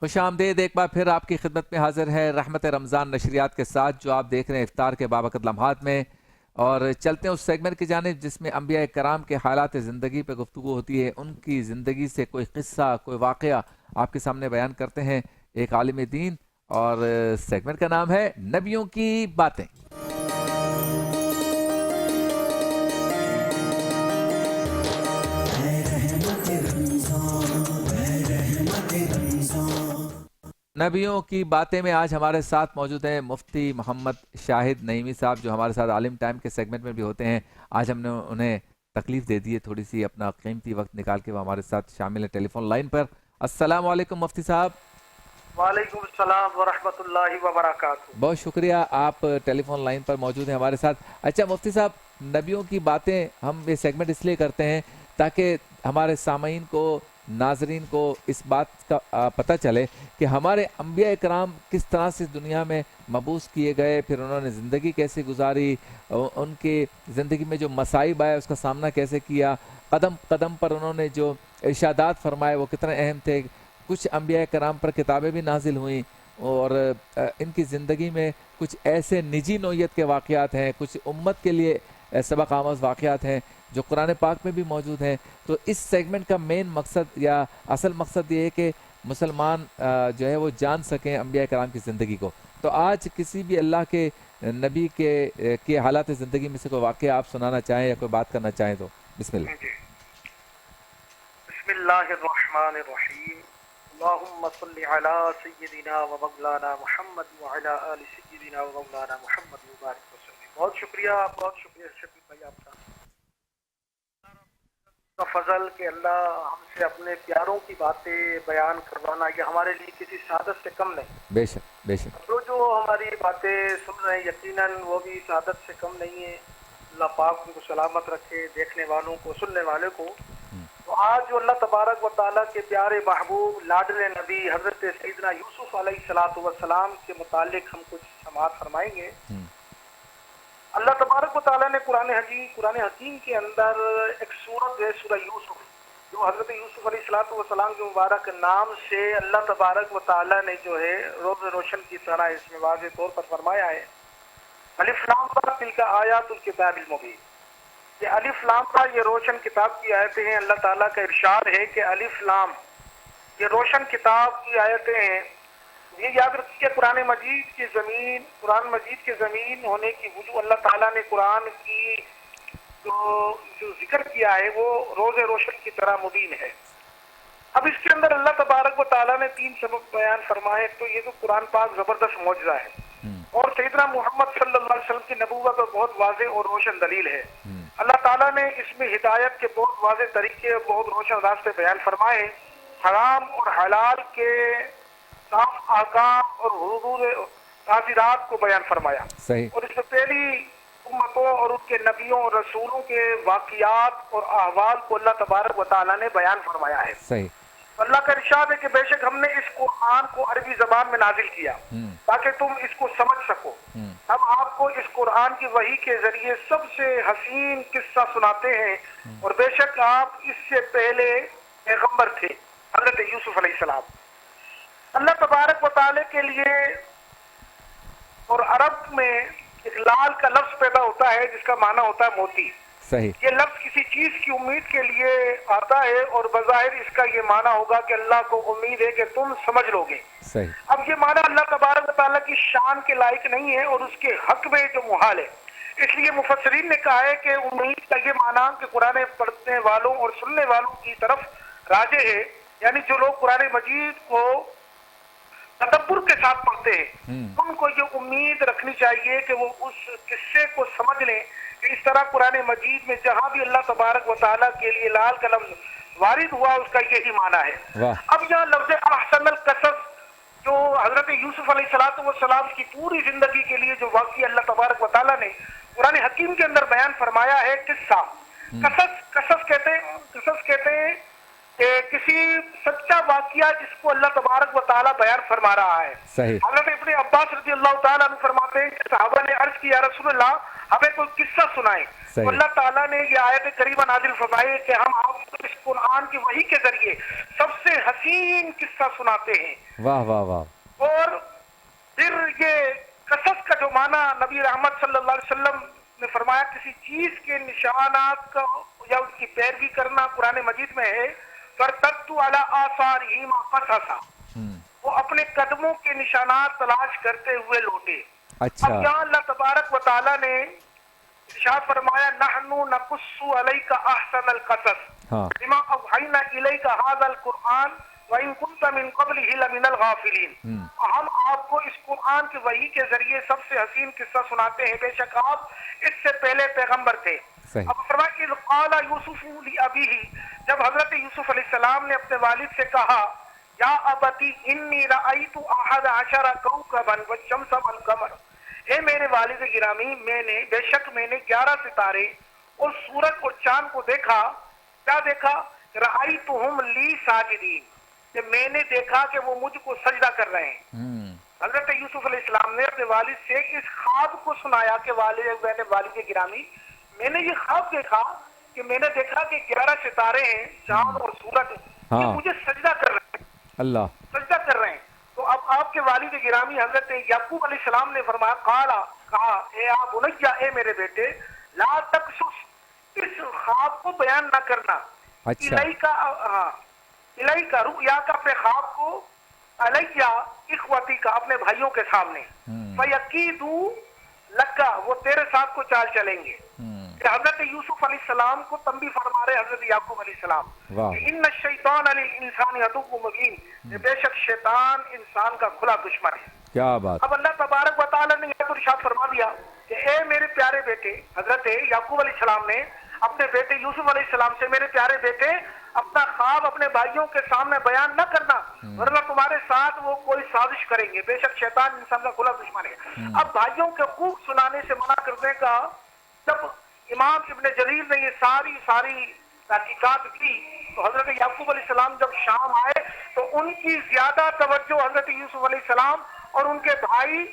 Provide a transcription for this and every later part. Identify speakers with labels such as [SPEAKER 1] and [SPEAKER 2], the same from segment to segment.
[SPEAKER 1] खुश आमदेद एक बार फिर आपकी खिदमत में हाजिर है रहमत रमज़ान नशरियात के साथ, जो आप देख रहे हैं इफ्तार के बाबरकत लम्हात में। और चलते हैं उस सेगमेंट की जानिब जिसमें अंबिया कराम के हालात ज़िंदगी पर गुफ्तगू होती है। उनकी ज़िंदगी से कोई क़िस्सा, कोई वाक़या आपके सामने बयान करते हैं एक आलिम दीन। और सेगमेंट का नाम है नबियों की बातें। नबियों की बातें में आज हमारे साथ मौजूद हैं मुफ्ती मोहम्मद शाहिद नईमी साहब, जो हमारे साथ आलिम टाइम के सेगमेंट में भी होते हैं। आज हमने उन्हें तकलीफ दे दी है थोड़ी सी, अपना कीमती वक्त निकाल के वो हमारे साथ शामिल है टेलीफोन लाइन पर। अस्सलाम वालेकुम मुफ्ती साहब।
[SPEAKER 2] वालेकुम सलाम व रहमतुल्लाहि व बरकातहू।
[SPEAKER 1] बहुत शुक्रिया, आप टेलीफोन लाइन पर मौजूद हैं हमारे साथ। अच्छा मुफ्ती साहब, नबियों की बातें हम ये सेगमेंट इसलिए करते हैं ताकि हमारे सामीन को, नाजरीन को इस बात का पता चले कि हमारे अंबिया इकराम किस तरह से दुनिया में मबूस किए गए, फिर उन्होंने ज़िंदगी कैसे गुजारी, उनकी ज़िंदगी में जो मसाइब आए उसका सामना कैसे किया, कदम कदम पर उन्होंने जो इरशादात फरमाए वो कितने अहम थे। कुछ अंबिया कराम पर किताबें भी नाजिल हुई और इनकी ज़िंदगी में कुछ ऐसे निजी नौयत के वाक़यात हैं, कुछ उम्मत के लिए सबक आमोज़ वाक़यात हैं जो कुरान पाक में भी मौजूद हैं। तो इस सेगमेंट का मेन मकसद या असल मकसद ये है कि मुसलमान जो है वो जान सकें अंबिया कराम की ज़िंदगी को। तो आज किसी भी अल्लाह के नबी के हालात ज़िंदगी में से कोई वाक़या आप सुनाना चाहें या कोई बात करना चाहें तो बिस्मिल्लाह।
[SPEAKER 2] बिस्मिल्लाहिर्रहमानिर्रहीम। अल्लाहुम्मा सल्लि अला सय्यिदिना व मौलाना मुहम्मद व अला आलि सय्यिदिना व मौलाना मुहम्मद व बारिक वसल्लम। बहुत शुक्रिया शफीक भाई आपका फजल के अल्लाह हमसे अपने प्यारों की बातें बयान करवाना ये हमारे लिए किसी सादत से कम नहीं।
[SPEAKER 1] बेशक बेशक।
[SPEAKER 2] जो हमारी बातें सुन रहे हैं यकीनन वो भी सादत से कम नहीं है। अल्लाह पाक उनको सलामत रखे, देखने वालों को, सुनने वाले को। तो आज जो अल्लाह तबारक व तआला के प्यारे महबूब लाडले नबी हज़रत सैयदना यूसुफ अलैहिस्सलातु वस्सलाम के मुतालिक हम कुछ समाअत फरमाएंगे। अल्लाह तबारक व तआला ने कुरान हकीम के अंदर एक सूरत है, सूरह यूसुफ, जो हज़रत यूसुफ अलैहिस्सलातु वस्सलाम के मुबारक नाम से अल्लाह तबारक व तआला ने जो है रोज़ रोशन की तरह इसमें वाज़ेह तौर पर फरमाया है, अलिफ लाम रा तिल्का आयातुल किताबिल मुबीन। ये अलिफ लाम रा ये रोशन किताब की आयतें हैं। अल्लाह ताला का इरशाद है कि अलिफ लाम ये रोशन किताब की आयतें हैं। ये याद रखिए कुरान मजीद की ज़मीन होने की वजह अल्लाह ताला ने कुरान की जो जिक्र किया है वो रोज़ रोशन की तरह मुबीन है। अब इसके अंदर अल्लाह तबारक व तआला ने 3 सबक बयान फरमाए। तो ये तो कुरान पाक ज़बरदस्त मौजज़ा है और सैयदना मोहम्मद सल्लल्लाहु अलैहि वसल्लम की नबूवत पर बहुत वाज़ेह और रोशन दलील है। अल्लाह ताला ने इसमें हिदायत के बहुत वाज़ेह तरीके, बहुत रोशन रास्ते बयान फरमाए। हराम और हलाल के साफ आकाम और हुदूद ताज़ीरात को बयान फरमाया।
[SPEAKER 1] सही।
[SPEAKER 2] और इसमें पहली उम्मतों और उनके नबियों और रसूलों के वाक़ियात और अहवाल को अल्लाह तबारक व तआला ने बयान फरमाया है।
[SPEAKER 1] सही।
[SPEAKER 2] अल्लाह का इरशाद है कि बेशक हमने इस कुरान को अरबी ज़बान में नाजिल किया ताकि तुम इसको समझ सको। हम आपको इस कुरान की वही के जरिए सबसे हसीन किस्सा सुनाते हैं और बेशक आप इससे पहले पैगंबर थे, हज़रत यूसुफ अलैहिस्सलाम। अल्लाह तबारक व तआला के लिए और अरब में एक लाल का लफ्ज पैदा होता है जिसका माना होता है मोती।
[SPEAKER 1] सही।
[SPEAKER 2] ये लफ्ज किसी चीज की उम्मीद के लिए आता है और बज़ाहिर इसका ये माना होगा कि अल्लाह को उम्मीद है कि तुम समझ लोगे।
[SPEAKER 1] सही।
[SPEAKER 2] अब ये माना अल्लाह तबारक व तआला की शान के लायक नहीं है और उसके हक में जो मुहाल है। इसलिए मुफस्सिरीन ने कहा है कि उम्मीद का ये माना कि कुरान पढ़ने वालों और सुनने वालों की तरफ राजे है, यानी जो लोग कुरान मजीद को तदब्बुर के साथ पढ़ते हैं उनको ये उम्मीद रखनी चाहिए कि वो उस किस्से को समझ लें। इस तरह कुरान मजीद में जहां भी अल्लाह तबारक व तआला के लिए लाल का लफ्ज वारिद हुआ उसका यही माना है। अब यहाँ लफ्ज अहसनुल क़सस जो हजरत यूसुफ अलैहिस्सलातु वस्सलाम की पूरी जिंदगी के लिए जो वाक़या अल्लाह तबारक व तआला ने कुरान हकीम के अंदर बयान फरमाया है, किस्सा। कसस कहते हैं کہ کسی سچا واقعہ جس کو اللہ تبارک و تعالیٰ بیان فرما رہا ہے.
[SPEAKER 1] صحیح.
[SPEAKER 2] حضرت ابن عباس رضی اللہ تعالیٰ عنہ فرماتے ہیں کہ صحابہ نے عرض کی یا رسول اللہ ہمیں کوئی قصہ سنائیں. تو اللہ تعالیٰ نے یہ آیت کریمہ نازل فرمائی کہ ہم آپ کو اس قرآن کی وحی کے ذریعے سب سے حسین قصہ سناتے ہیں.
[SPEAKER 1] واہ واہ واہ.
[SPEAKER 2] اور پھر یہ قصص کا جو معنی نبی رحمت صلی اللہ علیہ وسلم نے فرمایا کسی چیز کے نشانات کا یا ان کی پیروی کرنا قرآن مجید میں ہے. فَارْتَدُّوا عَلَىٰ آثَارِهِمْ قَصَصًا، وہ اپنے قدموں کے نشانات تلاش کرتے ہوئے لوٹے.
[SPEAKER 1] اچھا.
[SPEAKER 2] اب یہاں اللہ تبارک و تعالیٰ نے ارشاد فرمایا نحن نقص علیک احسن القصص بما اوحینا الیک ھذا القرآن وان کنت من قبلہ لمن الغافلین. ہم آپ کو اس قرآن کی وحی کے ذریعے سب سے حسین قصہ سناتے ہیں، بے شک آپ اس سے پہلے پیغمبر تھے. اب فرمایا اذ قال یوسف لابیہ، جب حضرت یوسف علیہ السلام نے اپنے والد سے کہا یا ابتی انی رأیت احد عشر کوکبا والشمس والقمر، اے میرے والد گرامی بے شک میں نے 11 ستارے اور سورج اور چاند کو دیکھا. کیا دیکھا؟ رأیتہم لی ساجدین، کہ میں نے دیکھا کہ وہ مجھ کو سجدہ کر رہے ہیں. حضرت یوسف علیہ السلام نے اپنے والد سے اس خواب کو سنایا کہ والد گرامی میں نے یہ خواب دیکھا کہ میں نے دیکھا کہ 11 ستارے ہیں، چاند اور سورج یہ مجھے سجدہ کر رہے ہیں. اللہ سجدہ کر رہے ہیں. تو اب آپ کے والد گرامی حضرت یعقوب علیہ السلام نے فرمایا کہا اے آپ بنیا، اے میرے بیٹے، لا تقصص، اس خواب کو بیان نہ کرنا. الہی کا رؤیا کا اپنے خواب کو علیہ اخوتی کا اپنے بھائیوں کے سامنے. فیقیدوا لکا، وہ تیرے ساتھ کو چال چلیں گے. کہ حضرت یوسف علیہ السلام کو تنبیہ فرما رہے حضرت یعقوب علیہ السلام کہ ان الشیطان للانسان عدو مبین، بے شک شیطان انسان کا کھلا دشمن ہے. کیا بات. اب اللہ تبارک و تعالی نے یہ ارشاد فرما دیا کہ اے میرے پیارے بیٹے، حضرت یعقوب علیہ السلام نے اپنے بیٹے یوسف علیہ السلام سے میرے پیارے بیٹے اپنا خواب اپنے بھائیوں کے سامنے بیان نہ کرنا، ورنہ تمہارے ساتھ وہ کوئی سازش کریں گے، بے شک شیطان انسان کا کھلا دشمن ہے. اب بھائیوں کے خوب سنانے سے منع کرنے کا جب امام ابن جریر نے یہ ساری تحقیقات کی تو حضرت یعقوب علیہ السلام جب شام آئے تو ان کی زیادہ توجہ حضرت یوسف علیہ السلام اور ان کے بھائی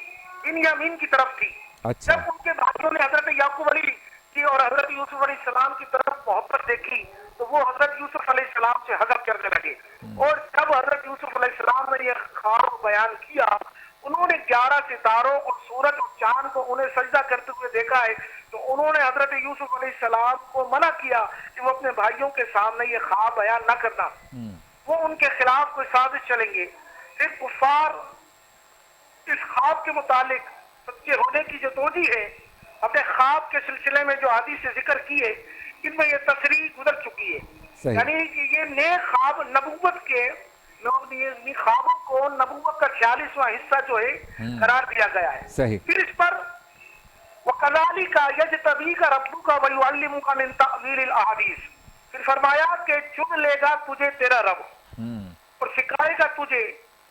[SPEAKER 2] بنیامین کی طرف تھی. جب ان کے بھائیوں نے حضرت یعقوب علیہ کی اور حضرت یوسف علیہ السلام کی طرف محبت دیکھی تو وہ حضرت یوسف علیہ السلام سے حذر کرنے لگے. اور جب حضرت یوسف علیہ السلام نے یہ خواب بیان کیا، انہوں نے 11 ستاروں اور سورج اور چاند کو انہیں سجدہ کرتے ہوئے دیکھا ہے، تو انہوں نے حضرت یوسف علیہ السلام کو منع کیا کہ وہ اپنے بھائیوں کے سامنے یہ خواب بیان نہ کرنا، وہ ان کے خلاف کوئی سازش چلیں گے. پھر کفار اس خواب کے متعلق سچے ہونے کی جو توجہ ہے اپنے خواب کے سلسلے میں جو حدیث سے ذکر کی ہے ان میں یہ تصریح گزر چکی ہے. یعنی کہ یہ نیک خواب نبوت کے خوابوں کو نبوت کا 46واں حصہ جو ہے قرار دیا گیا ہے. صحیح. پھر اس پر وَكَذَلِكَ يَجْتَبِيكَ رَبُّكَ وَيُعَلِّمُكَ مِن تَأْوِيلِ الْأَحَادِيثِ، پھر فرمایا کہ چن لے گا تجھے تیرا رب اور سکھائے گا تجھے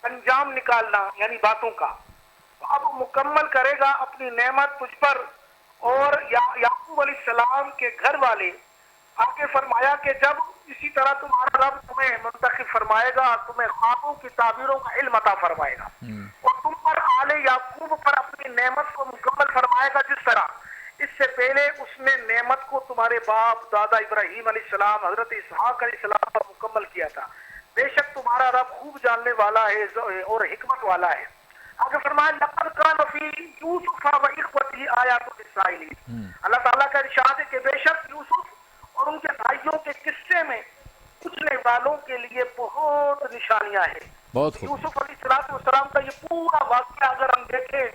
[SPEAKER 2] انجام نکالنا یعنی باتوں کا. اب مکمل کرے گا اپنی نعمت تجھ پر. اور یعقوب علیہ السلام کے گھر والے آگے فرمایا کہ جب اسی طرح تمہارا رب تمہیں منتخب فرمائے گا، تمہیں خوابوں کی تعبیروں کا علم عطا فرمائے گا اور تم پر آل یعقوب پر اپنی نعمت کو مکمل فرمائے گا جس طرح اس سے پہلے اس نے نعمت کو تمہارے باپ دادا ابراہیم علیہ السلام حضرت اسحاق علیہ السلام پر مکمل کیا تھا. بے شک تمہارا رب خوب جاننے والا ہے اور حکمت والا ہے. آگے فرمایا لقد کان فی یوسف و اخوتہ آیات للسائلین، اللہ تعالیٰ کا ارشاد ہے کہ بے شک یوسف اور ان کے بھائیوں کے قصے میں پوچھنے والوں کے لیے بہت نشانیاں ہیں. یوسف علیہ السلام کا یہ پورا واقعہ اگر ہم دیکھیں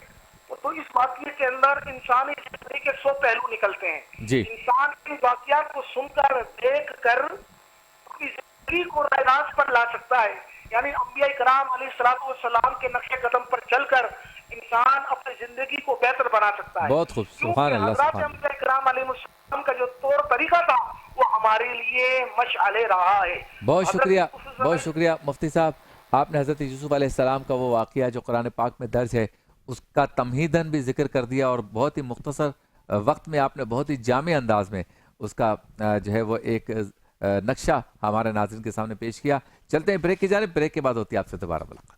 [SPEAKER 2] تو اس واقعے کے اندر انسانی زندگی کے 100 پہلو نکلتے ہیں. انسان ان واقعات کو سن کر دیکھ کر اپنی زندگی کو راست پر لا سکتا ہے. یعنی انبیاء کرام علیہ السلام کے نقش قدم پر چل کر انسان اپنی زندگی کو بہتر بنا سکتا ہے. بہت خوب. سبحان اللہ. حضرات انبیاء کرام علیہ السلام کا جو طور طریقہ تھا وہ ہمارے لیے مشعل رہا ہے. بہت شکریہ،
[SPEAKER 1] بہت شکریہ مفتی صاحب. آپ نے حضرت یوسف علیہ السلام کا وہ واقعہ جو قرآن پاک میں درج ہے اس کا تمہیداً بھی ذکر کر دیا اور بہت ہی مختصر وقت میں آپ نے بہت ہی جامع انداز میں اس کا جو ہے وہ ایک नक्शा हमारे नाज़रीन के सामने पेश किया। चलते हैं ब्रेक की जानिब, ब्रेक के बाद होती है आपसे दोबारा मुलाकात।